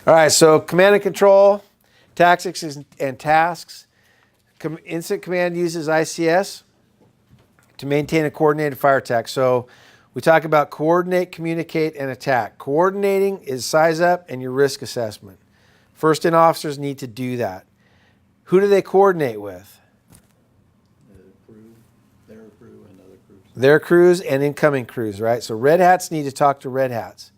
All right, so command and control, tactics and tasks. Incident command uses ICS to maintain a coordinated fire attack. So we talk about coordinate, communicate, and attack. Coordinating is size up and your risk assessment. First in officers need to do that. Who do they coordinate with? Their crew and other crews. Their crews and incoming crews, right? So red hats need to talk to red hats.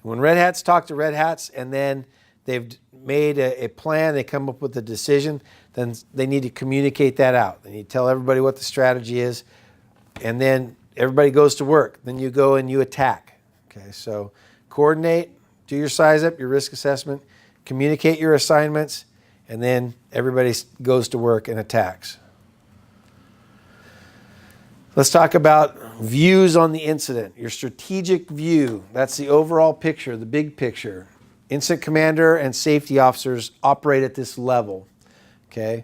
When red hats talk to red hats and then they've made a plan, they come up with a decision, then they need to communicate that out. They need to tell everybody what the strategy is, and then everybody goes to work. Then you go and you attack. Okay, so coordinate, do your size up, your risk assessment, communicate your assignments, and then everybody goes to work and attacks. Let's talk about views on the incident. Your strategic view, that's the overall picture, the big picture. Incident commander and safety officers operate at this level. Okay?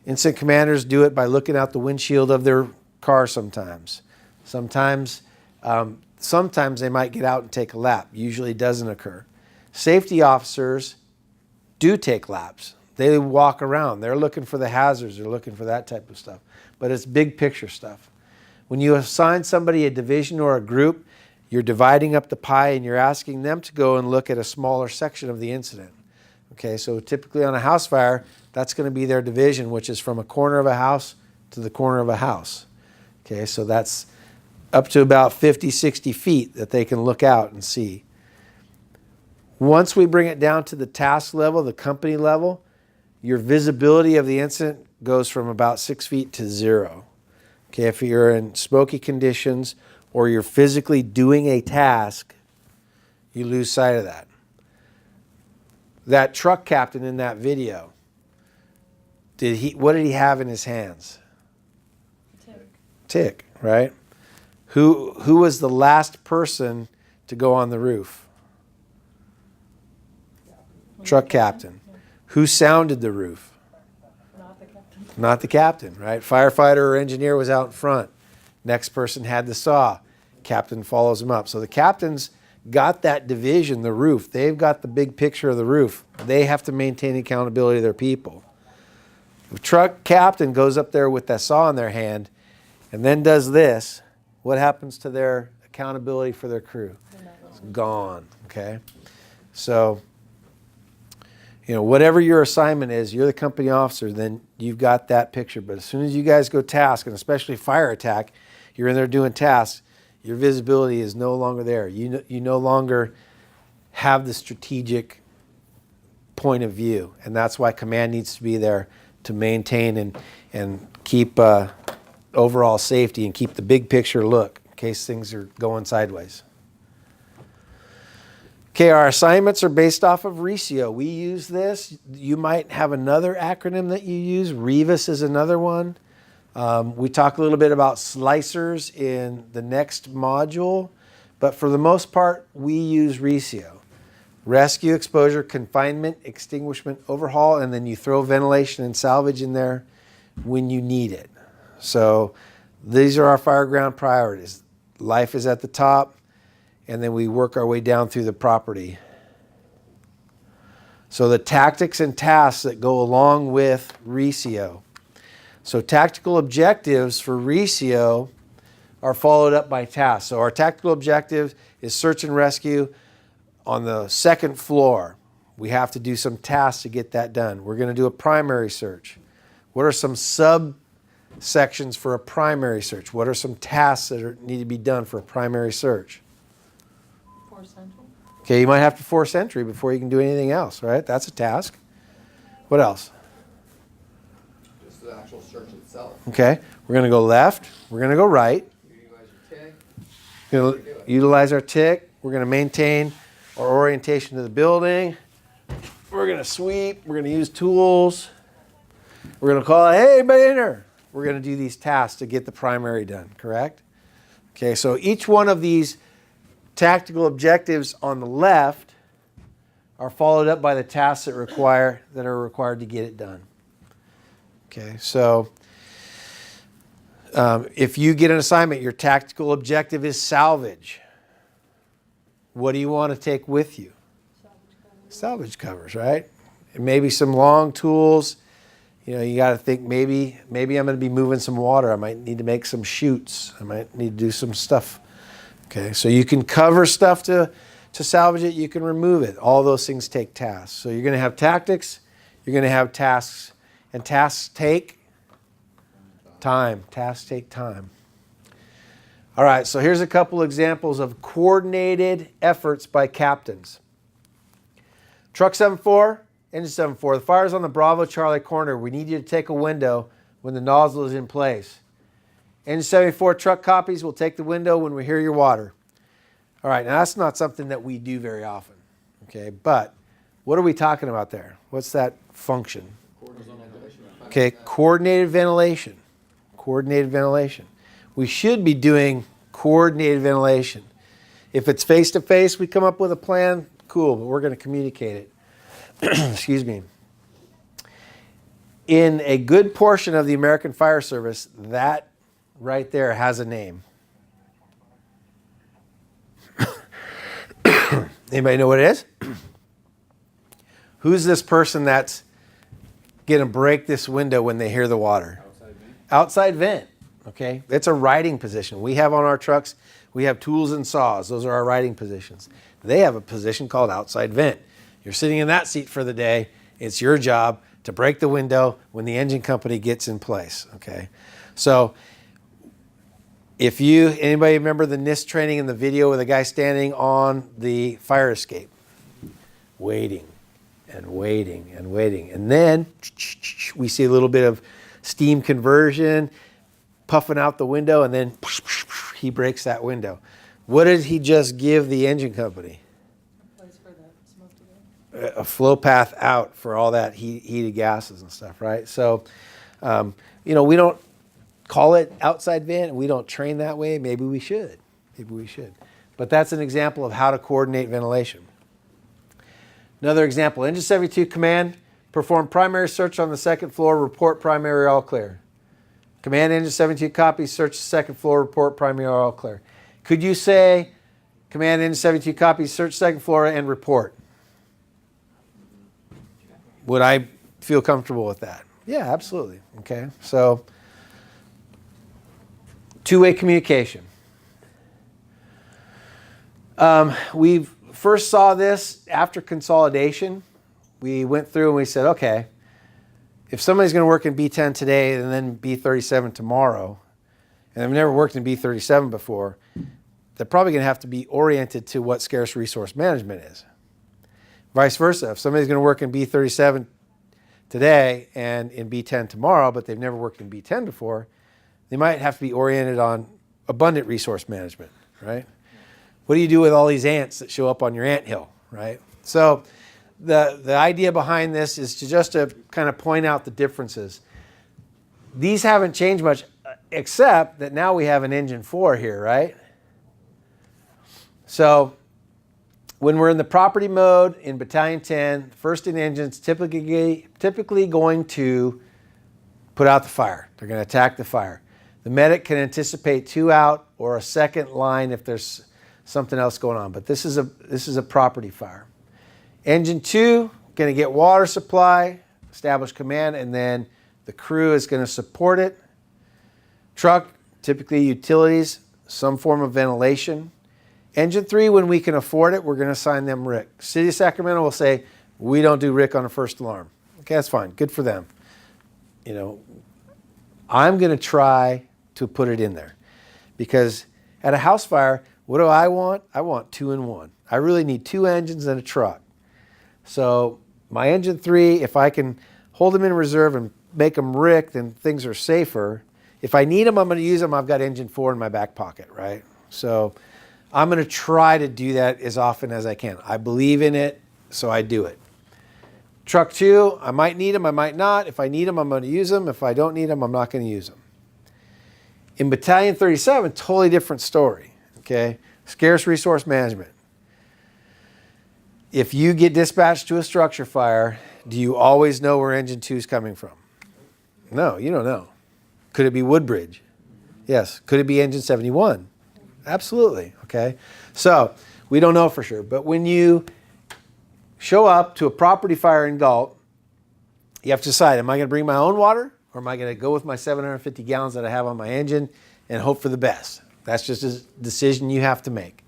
Incident commanders do it by looking out the windshield of their car sometimes. Sometimes they might get out and take a lap. Usually doesn't occur. Safety officers do take laps. They walk around. They're looking for the hazards. They're looking for that type of stuff. But it's big picture stuff. When you assign somebody a division or a group, you're dividing up the pie and you're asking them to go and look at a smaller section of the incident. Okay, so typically on a house fire, that's going to be their division, which is from a corner of a house to the corner of a house. Okay, so that's up to about 50, 60 feet that they can look out and see. Once we bring it down to the task level, the company level, your visibility of the incident goes from about 6 feet to 0. Okay, if you're in smoky conditions or you're physically doing a task, you lose sight of that. That truck captain in that video, what did he have in his hands? Tick, right? Who was the last person to go on the roof? Truck captain. Who sounded the roof? Not the captain, right? Firefighter or engineer was out in front. Next person had the saw. Captain follows him up. So the captain's got that division, the roof. They've got the big picture of the roof. They have to maintain accountability of their people. The truck captain goes up there with that saw in their hand and then does this. What happens to their accountability for their crew? It's gone, okay? So, whatever your assignment is, you're the company officer, then you've got that picture. But as soon as you guys go task, and especially fire attack, you're in there doing tasks, your visibility is no longer there. You no longer have the strategic point of view. And that's why command needs to be there to maintain and keep overall safety and keep the big picture look in case things are going sideways. Okay, our assignments are based off of RECIO. We use this. You might have another acronym that you use. REVIS is another one. We talk a little bit about slicers in the next module, but for the most part, we use RECIO. Rescue, exposure, confinement, extinguishment, overhaul, and then you throw ventilation and salvage in there when you need it. So these are our fireground priorities. Life is at the top, and then we work our way down through the property. So the tactics and tasks that go along with RECIO. So tactical objectives for RECIO are followed up by tasks. So our tactical objective is search and rescue on the second floor. We have to do some tasks to get that done. We're going to do a primary search. What are some subsections for a primary search? What are some tasks that need to be done for a primary search? Force entry. Okay, you might have to force entry before you can do anything else, right? That's a task. What else? Just the actual search itself. Okay, we're going to go left. We're going to go right. Utilize your TIG. We're going to utilize our tick. We're going to maintain our orientation to the building. We're going to sweep. We're going to use tools. We're going to call, hey, banner. We're going to do these tasks to get the primary done, correct? Okay, so each one of these tactical objectives on the left are followed up by the tasks that are required to get it done. Okay, so if you get an assignment, your tactical objective is salvage. What do you want to take with you? Salvage covers, right? And maybe some long tools. You know, you got to think maybe I'm going to be moving some water. I might need to make some chutes. I might need to do some stuff. Okay, so you can cover stuff to salvage it. You can remove it. All those things take tasks. So you're going to have tactics. You're going to have tasks. And tasks take time. Tasks take time. All right, so here's a couple examples of coordinated efforts by captains. Truck 74, engine 74. The fire's on the Bravo Charlie corner. We need you to take a window when the nozzle is in place. Engine 74 truck copies. We'll take the window when we hear your water. All right, now that's not something that we do very often. Okay, but what are we talking about there? What's that function? Okay, coordinated ventilation. Coordinated ventilation. We should be doing coordinated ventilation. If it's face-to-face, we come up with a plan, cool, but we're going to communicate it. Excuse me. In a good portion of the American Fire Service, that right there has a name. Anybody know what it is? Who's this person that's going to break this window when they hear the water? Outside vent. Outside vent. Okay, it's a riding position. We have on our trucks, we have tools and saws. Those are our riding positions. They have a position called outside vent. You're sitting in that seat for the day. It's your job to break the window when the engine company gets in place. Okay, so anybody remember the NIST training in the video with a guy standing on the fire escape, waiting and waiting and waiting, and then we see a little bit of steam conversion, puffing out the window, and then he breaks that window. What did he just give the engine company? A place for the smoke to go. A flow path out for all that heated gases and stuff, right? So, we don't call it outside vent. We don't train that way. Maybe we should. Maybe we should. But that's an example of how to coordinate ventilation. Another example, Engine 72 command, perform primary search on the second floor, report primary all clear. Command Engine 72 copies, search the second floor, report primary all clear. Could you say, Command Engine 72 copies, search second floor, and report? Would I feel comfortable with that? Yeah, absolutely. Okay, so two-way communication. We first saw this after consolidation. We went through and we said, okay, if somebody's going to work in B10 today and then B37 tomorrow, and they've never worked in B37 before, they're probably going to have to be oriented to what scarce resource management is. Vice versa, if somebody's going to work in B37 today and in B10 tomorrow, but they've never worked in B10 before, they might have to be oriented on abundant resource management, right? What do you do with all these ants that show up on your anthill, right? So the idea behind this is to kind of point out the differences. These haven't changed much, except that now we have an engine 4 here, right? So when we're in the property mode in Battalion 10, first in engine's typically going to put out the fire. They're going to attack the fire. The medic can anticipate 2 out or a second line if there's something else going on, but this is a property fire. Engine 2, going to get water supply, establish command, and then the crew is going to support it. Truck, typically utilities, some form of ventilation. Engine 3, when we can afford it, we're going to assign them RIC. City of Sacramento will say, we don't do RIC on a first alarm. Okay, that's fine. Good for them. I'm going to try to put it in there. Because at a house fire, what do I want? I want 2 in 1. I really need 2 engines and a truck. So my engine 3, if I can hold them in reserve and make them RIC, then things are safer. If I need them, I'm going to use them. I've got engine 4 in my back pocket, right? So I'm going to try to do that as often as I can. I believe in it, so I do it. Truck 2, I might need them, I might not. If I need them, I'm going to use them. If I don't need them, I'm not going to use them. In Battalion 37, totally different story, okay? Scarce resource management. If you get dispatched to a structure fire, do you always know where engine 2 is coming from? No, you don't know. Could it be Woodbridge? Yes. Could it be engine 71? Absolutely, okay? So we don't know for sure, but when you show up to a property fire in Galt, you have to decide, am I going to bring my own water or am I going to go with my 750 gallons that I have on my engine and hope for the best? That's just a decision you have to make.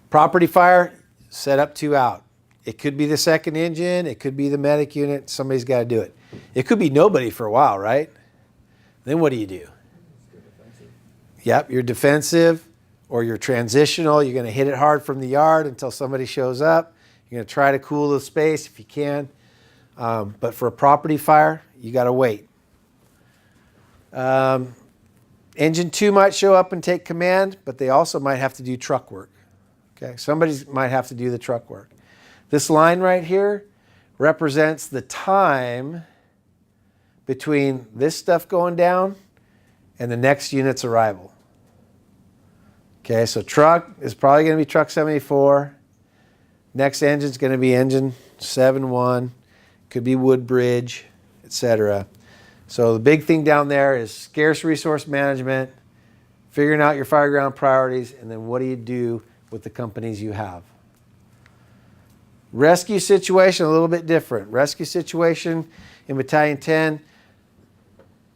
Property fire, set up 2 out. It could be the second engine. It could be the medic unit. Somebody's got to do it. It could be nobody for a while, right? Then what do you do? Yep, you're defensive or you're transitional. You're going to hit it hard from the yard until somebody shows up. You're going to try to cool the space if you can. But for a property fire, you got to wait. Engine 2 might show up and take command, but they also might have to do truck work. Okay, somebody might have to do the truck work. This line right here represents the time between this stuff going down and the next unit's arrival. Okay, so truck is probably going to be truck 74. Next engine is going to be engine 71. Could be Woodbridge, etc. So the big thing down there is scarce resource management, figuring out your fireground priorities, and then what do you do with the companies you have. Rescue situation, a little bit different. Rescue situation in Battalion 10,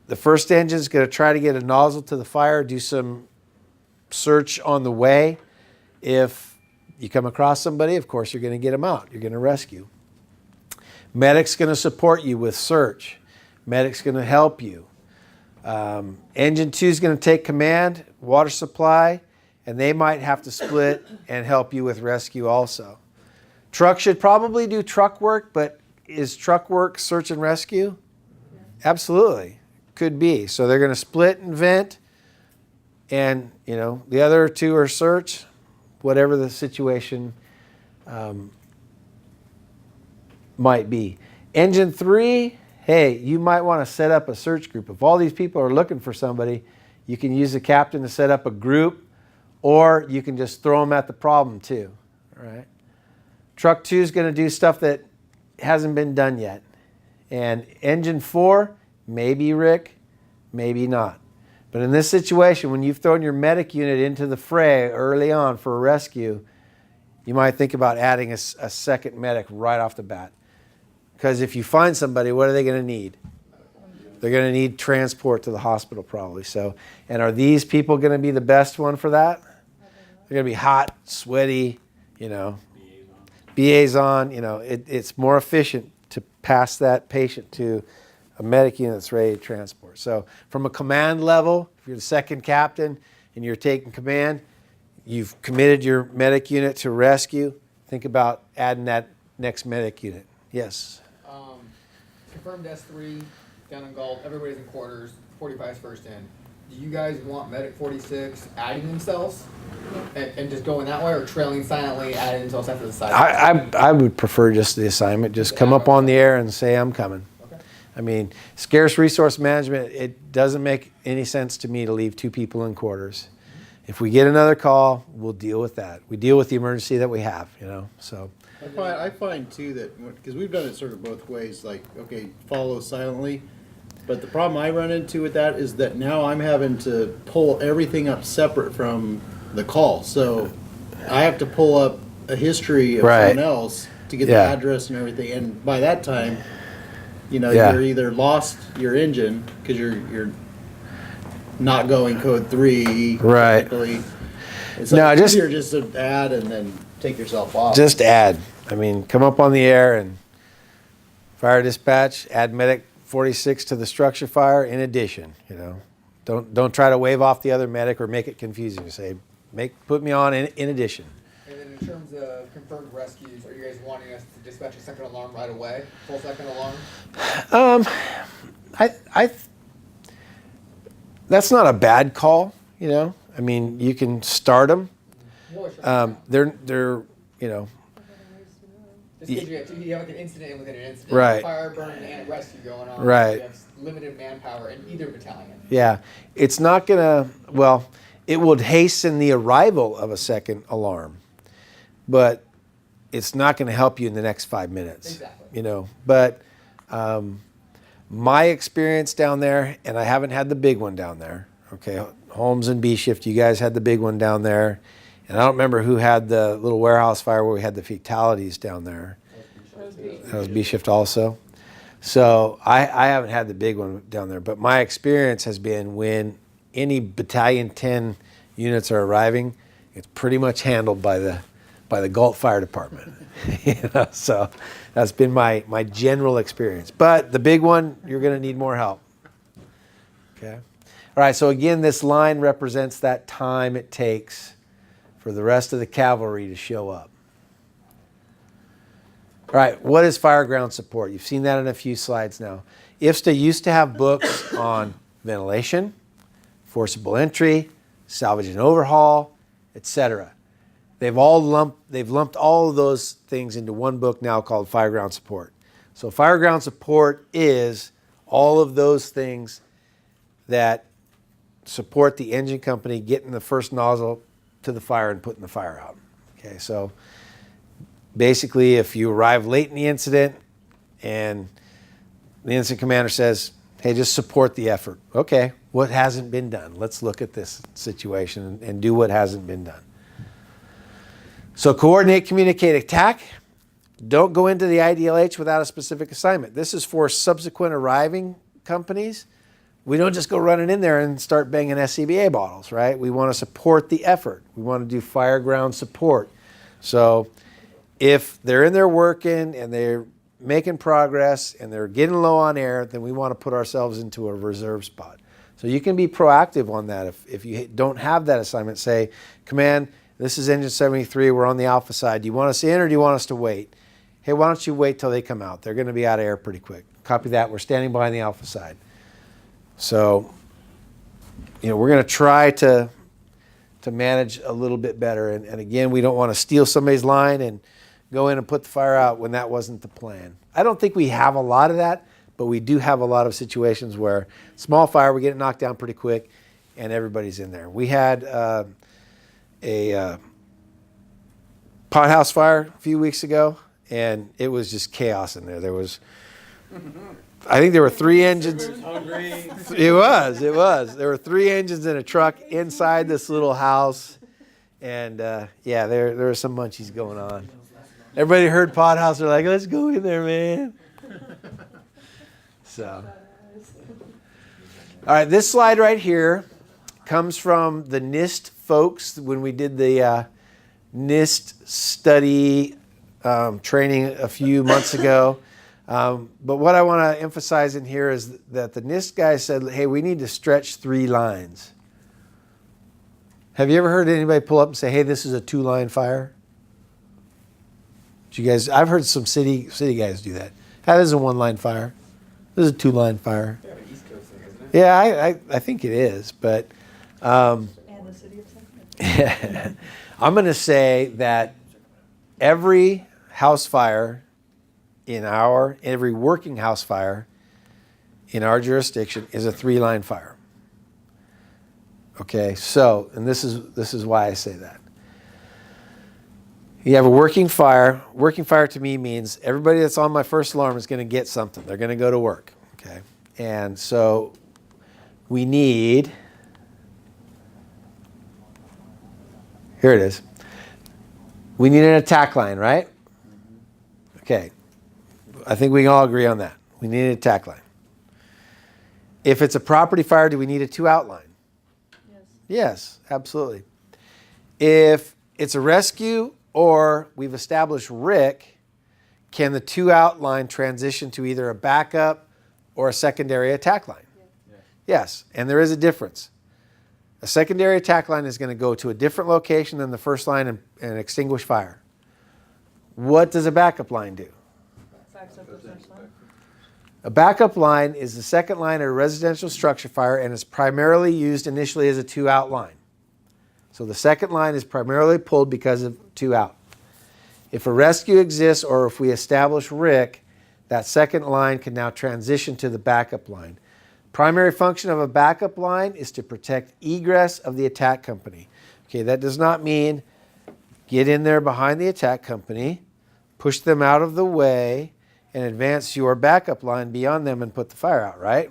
the first engine is going to try to get a nozzle to the fire, do some search on the way. If you come across somebody, of course, you're going to get them out. You're going to rescue. Medic's going to support you with search. Medic's going to help you. Engine 2 is going to take command, water supply, and they might have to split and help you with rescue also. Truck should probably do truck work, but is truck work search and rescue? Yeah. Absolutely. Could be. So they're going to split and vent, and the other 2 are search, whatever the situation might be. Engine 3, hey, you might want to set up a search group. If all these people are looking for somebody, you can use the captain to set up a group, or you can just throw them at the problem too. All right. Truck 2 is going to do stuff that hasn't been done yet. And engine 4, maybe Rick, maybe not. But in this situation, when you've thrown your medic unit into the fray early on for a rescue, you might think about adding a second medic right off the bat. Because if you find somebody, what are they going to need? They're going to need transport to the hospital probably. So, and are these people going to be the best one for that? They're going to be hot, sweaty, BA's on, it's more efficient to pass that patient to a medic unit that's ready to transport. So from a command level, if you're the second captain and you're taking command, you've committed your medic unit to rescue, think about adding that next medic unit. Yes? Confirmed S3, down in Galt, everybody's in quarters, 45's first in. Do you guys want Medic 46 adding themselves and just going that way, or trailing silently, adding themselves after the side? I would prefer just the assignment. Just come up on the air and say, I'm coming. Okay. I mean, scarce resource management, it doesn't make any sense to me to leave 2 people in quarters. If we get another call, we'll deal with that. We deal with the emergency that we have, so. I find too that, because we've done it sort of both ways, like, okay, follow silently. But the problem I run into with that is that now I'm having to pull everything up separate from the call. So I have to pull up a history of someone else to get the address and everything. And by that time, you're either lost your engine because you're not going code 3. Right. Technically. It's like easier just to add and then take yourself off. Just add. I mean, come up on the air and fire dispatch, add medic 46 to the structure fire in addition, Don't try to wave off the other medic or make it confusing. Say, put me on in addition. And then in terms of confirmed rescues, are you guys wanting us to dispatch a second alarm right away? Full second alarm? That's not a bad call, I mean, you can start them. They're Just because you have like an incident within an incident, right. Fire, burn, and rescue going on. Right. You have limited manpower in either battalion. Yeah, it's not gonna. Well, it would hasten the arrival of a second alarm, but it's not going to help you in the next 5 minutes. Exactly. But my experience down there, and I haven't had the big one down there. Okay, Holmes and B Shift, you guys had the big one down there. And I don't remember who had the little warehouse fire where we had the fatalities down there. That was B shift also. So I haven't had the big one down there, but my experience has been when any battalion 10 units are arriving, it's pretty much handled by the Galt Fire Department. So that's been my general experience. But the big one, you're going to need more help. Okay. All right. So again, this line represents that time it takes for the rest of the cavalry to show up. All right, what is fire ground support? You've seen that in a few slides now. IFSTA used to have books on ventilation, forcible entry, salvage and overhaul, etc. They've lumped all of those things into one book now called Fire Ground Support. So fire ground support is all of those things that support the engine company getting the first nozzle to the fire and putting the fire out. Okay, so basically, if you arrive late in the incident and the incident commander says, hey, just support the effort. Okay, what hasn't been done? Let's look at this situation and do what hasn't been done. So coordinate, communicate, attack. Don't go into the IDLH without a specific assignment. This is for subsequent arriving companies. We don't just go running in there and start banging SCBA bottles, right? We want to support the effort. We want to do fire ground support. So if they're in there working and they're making progress and they're getting low on air, then we want to put ourselves into a reserve spot. So you can be proactive on that. If you don't have that assignment, say, command, this is engine 73, we're on the alpha side. Do you want us in or do you want us to wait? Hey, why don't you wait till they come out? They're going to be out of air pretty quick. Copy that. We're standing behind the alpha side. So, we're going to try to manage a little bit better. And again, we don't want to steal somebody's line and go in and put the fire out when that wasn't the plan. I don't think we have a lot of that, but we do have a lot of situations where small fire, we get it knocked down pretty quick and everybody's in there. We had a pothouse fire a few weeks ago and it was just chaos in there. There was, I think there were 3 engines. It was. There were 3 engines in a truck inside this little house. And there were some munchies going on. Everybody heard pothouse. They're like, let's go in there, man. So, all right, this slide right here comes from the NIST folks when we did the NIST study training a few months ago. But what I want to emphasize in here is that the NIST guy said, hey, we need to stretch 3 lines. Have you ever heard anybody pull up and say, hey, this is a 2-line fire? You guys, I've heard some city guys do that. That is a 1-line fire. This is a 2-line fire. Yeah, but East Coast thing, isn't it? Yeah, I think it is, but And the city of Sacramento. I'm going to say that every house fire every working house fire in our jurisdiction is a 3-line fire. Okay, so, and this is why I say that. You have a working fire. Working fire to me means everybody that's on my first alarm is going to get something. They're going to go to work. Okay, and so we need. Here it is. We need an attack line, right? Okay, I think we can all agree on that. We need an attack line. If it's a property fire, do we need a 2-out line? Yes. Yes, absolutely. If it's a rescue or we've established RIC, can the 2-out line transition to either a backup or a secondary attack line? Yeah. Yes, and there is a difference. A secondary attack line is going to go to a different location than the first line and extinguish fire. What does a backup line do? Backs up the first line. A backup line is the second line of a residential structure fire and is primarily used initially as a 2-out line. So the second line is primarily pulled because of 2-out. If a rescue exists or if we establish RIC, that second line can now transition to the backup line. Primary function of a backup line is to protect egress of the attack company. Okay, that does not mean get in there behind the attack company, push them out of the way, and advance your backup line beyond them and put the fire out, right?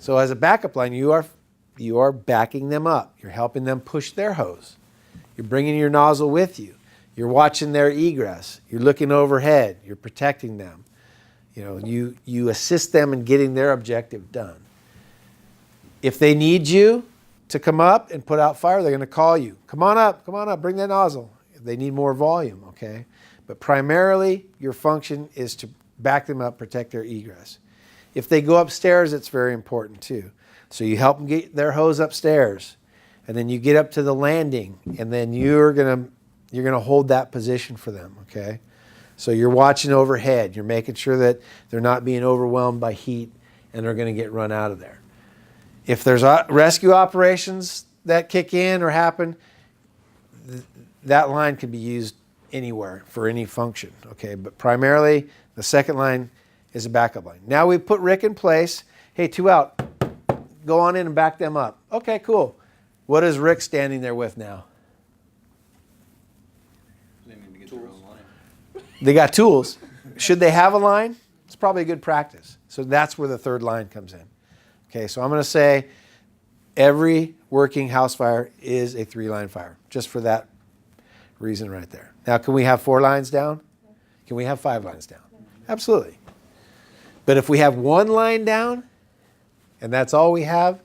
So as a backup line, you are backing them up. You're helping them push their hose. You're bringing your nozzle with you. You're watching their egress. You're looking overhead. You're protecting them. You assist them in getting their objective done. If they need you to come up and put out fire, they're going to call you. Come on up, bring that nozzle. If they need more volume, okay? But primarily, your function is to back them up, protect their egress. If they go upstairs, it's very important too. So you help them get their hose upstairs, and then you get up to the landing, and then you're gonna hold that position for them, okay? So you're watching overhead. You're making sure that they're not being overwhelmed by heat and they're going to get run out of there. If there's rescue operations that kick in or happen, that line can be used anywhere for any function, okay? But primarily, the second line is a backup line. Now we've put Rick in place. Hey, 2 out. Go on in and back them up. Okay, cool. What is Rick standing there with now? They got tools. Should they have a line? It's probably a good practice. So that's where the third line comes in. Okay, so I'm going to say every working house fire is a 3-line fire, just for that reason right there. Now, can we have 4 lines down? Can we have 5 lines down? Absolutely. But if we have 1 line down, and that's all we have,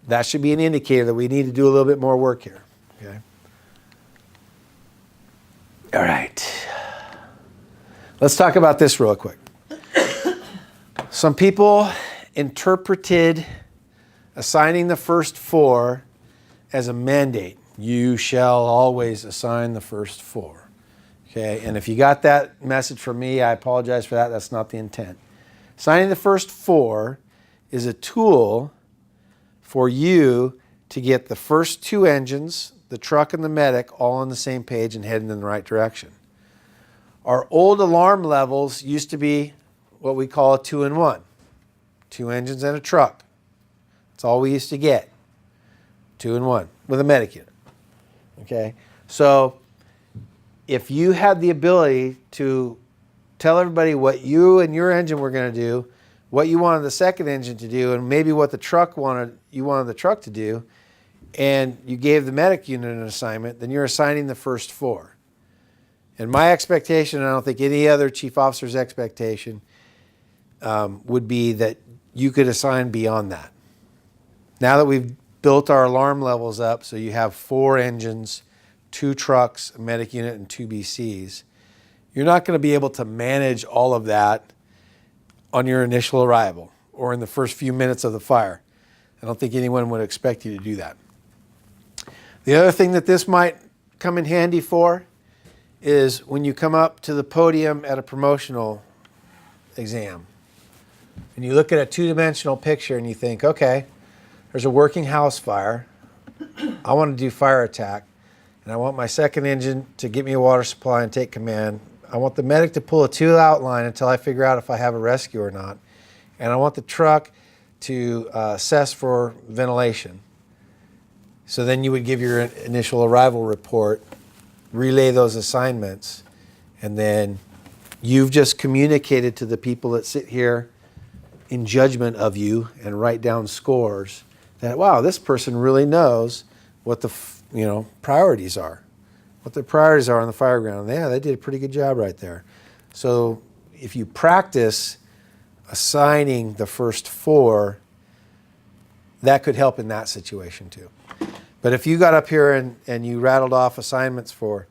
that should be an indicator that we need to do a little bit more work here. Okay. All right. Let's talk about this real quick. Some people interpreted assigning the first 4 as a mandate. You shall always assign the first 4. Okay, and if you got that message from me, I apologize for that. That's not the intent. Assigning the first 4 is a tool for you to get the first 2 engines, the truck and the medic, all on the same page and heading in the right direction. Our old alarm levels used to be what we call a 2-in-1. 2 engines and a truck. That's all we used to get. 2-in-1 with a medic unit. Okay? So if you had the ability to tell everybody what you and your engine were going to do, what you wanted the second engine to do, and maybe what you wanted the truck to do, and you gave the medic unit an assignment, then you're assigning the first 4. And my expectation, and I don't think any other chief officer's expectation, would be that you could assign beyond that. Now that we've built our alarm levels up, so you have 4 engines, 2 trucks, a medic unit, and 2 BCs, you're not going to be able to manage all of that on your initial arrival or in the first few minutes of the fire. I don't think anyone would expect you to do that. The other thing that this might come in handy for is when you come up to the podium at a promotional exam and you look at a 2-dimensional picture and you think, okay, there's a working house fire. I want to do fire attack, and I want my second engine to get me a water supply and take command. I want the medic to pull a 2-out line until I figure out if I have a rescue or not. And I want the truck to assess for ventilation. So then you would give your initial arrival report, relay those assignments, and then you've just communicated to the people that sit here in judgment of you and write down scores that, wow, this person really knows what the priorities are. What their priorities are on the fire ground. Yeah, they did a pretty good job right there. So if you practice assigning the first 4, that could help in that situation too. But if you got up here and you rattled off assignments for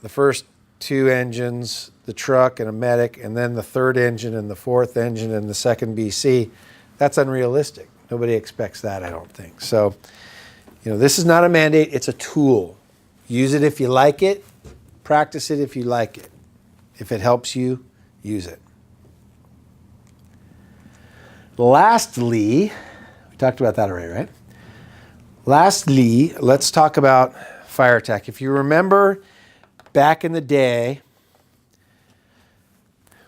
the first 2 engines, the truck and a medic, and then the 3rd engine and the 4th engine and the 2nd BC, that's unrealistic. Nobody expects that, I don't think. So, this is not a mandate, it's a tool. Use it if you like it. Practice it if you like it. If it helps you, use it. Lastly, we talked about that already, right? Lastly, let's talk about fire attack. If you remember back in the day,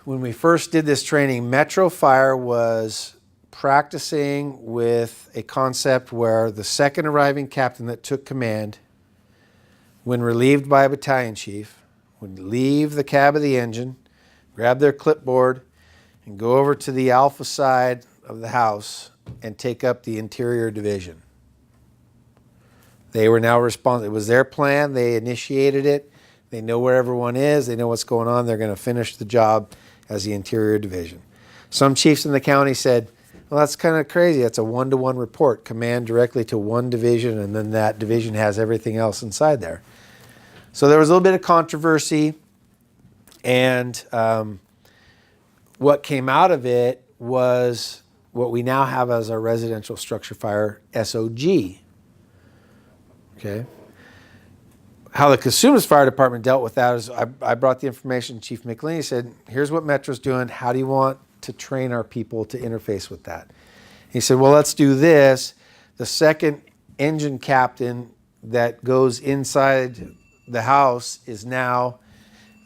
when we first did this training, Metro Fire was practicing with a concept where the second arriving captain that took command, when relieved by a battalion chief, would leave the cab of the engine, grab their clipboard, and go over to the alpha side of the house and take up the interior division. They were now responsible. It was their plan. They initiated it. They know where everyone is. They know what's going on. They're going to finish the job as the Interior Division. Some chiefs in the county said, well, that's kind of crazy. That's a one-to-one report. Command directly to one division, and then that division has everything else inside there. So there was a little bit of controversy, and what came out of it was what we now have as our residential structure fire SOG. Okay. How the Cosumnes Fire Department dealt with that is I brought the information. Chief McLean said, here's what Metro's doing. How do you want to train our people to interface with that? He said, well, let's do this. The second engine captain that goes inside the house is now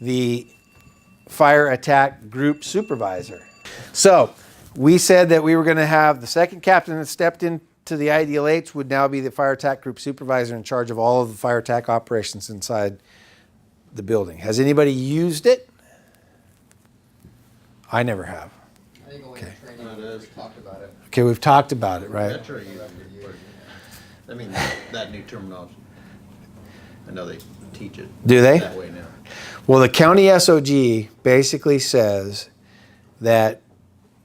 the fire attack group supervisor. So we said that we were going to have the second captain that stepped into the Ideal 8s would now be the fire attack group supervisor in charge of all of the fire attack operations inside the building. Has anybody used it? I never have. I think only Okay. the training we talked about it. Okay, we've talked about it, right? Metro uses it. I mean, that new terminology. I know they teach it. Do they? That way now. Well, the county SOG basically says that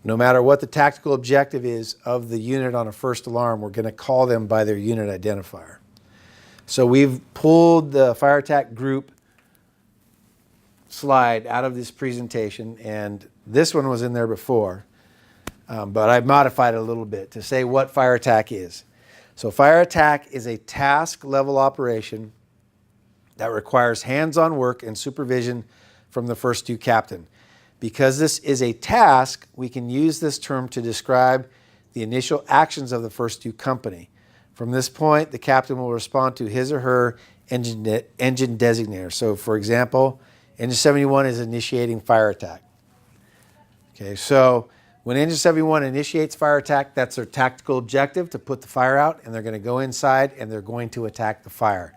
no matter what the tactical objective is of the unit on a first alarm, we're going to call them by their unit identifier. So we've pulled the fire attack group slide out of this presentation, and this one was in there before, but I've modified it a little bit to say what fire attack is. So fire attack is a task level operation that requires hands-on work and supervision from the first two captain. Because this is a task, we can use this term to describe the initial actions of the first two company. From this point, the captain will respond to his or her engine designator. So for example, Engine 71 is initiating fire attack. Okay, so when Engine 71 initiates fire attack, that's their tactical objective, to put the fire out, and they're going to go inside and they're going to attack the fire.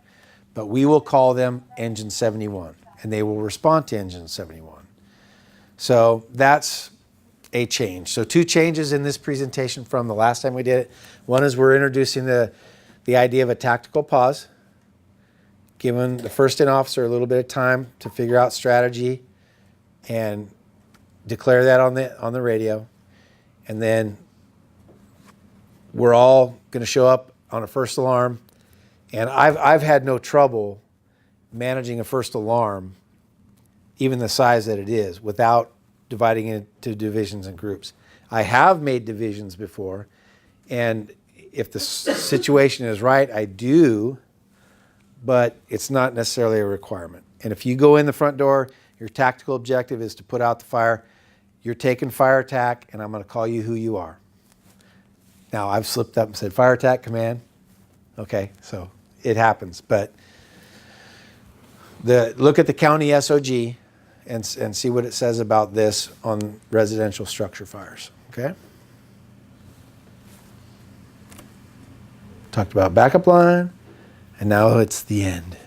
But we will call them Engine 71, and they will respond to Engine 71. So that's a change. So two changes in this presentation from the last time we did it. One is we're introducing the idea of a tactical pause, giving the first in officer a little bit of time to figure out strategy and declare that on the radio. And then we're all going to show up on a first alarm. And I've had no trouble managing a first alarm, even the size that it is, without dividing it into divisions and groups. I have made divisions before, and if the situation is right, I do, but it's not necessarily a requirement. And if you go in the front door, your tactical objective is to put out the fire, you're taking fire attack, and I'm going to call you who you are. Now, I've slipped up and said, fire attack command. Okay, so it happens, but look at the county SOG and see what it says about this on residential structure fires, okay? Talked about backup line, and now it's the end.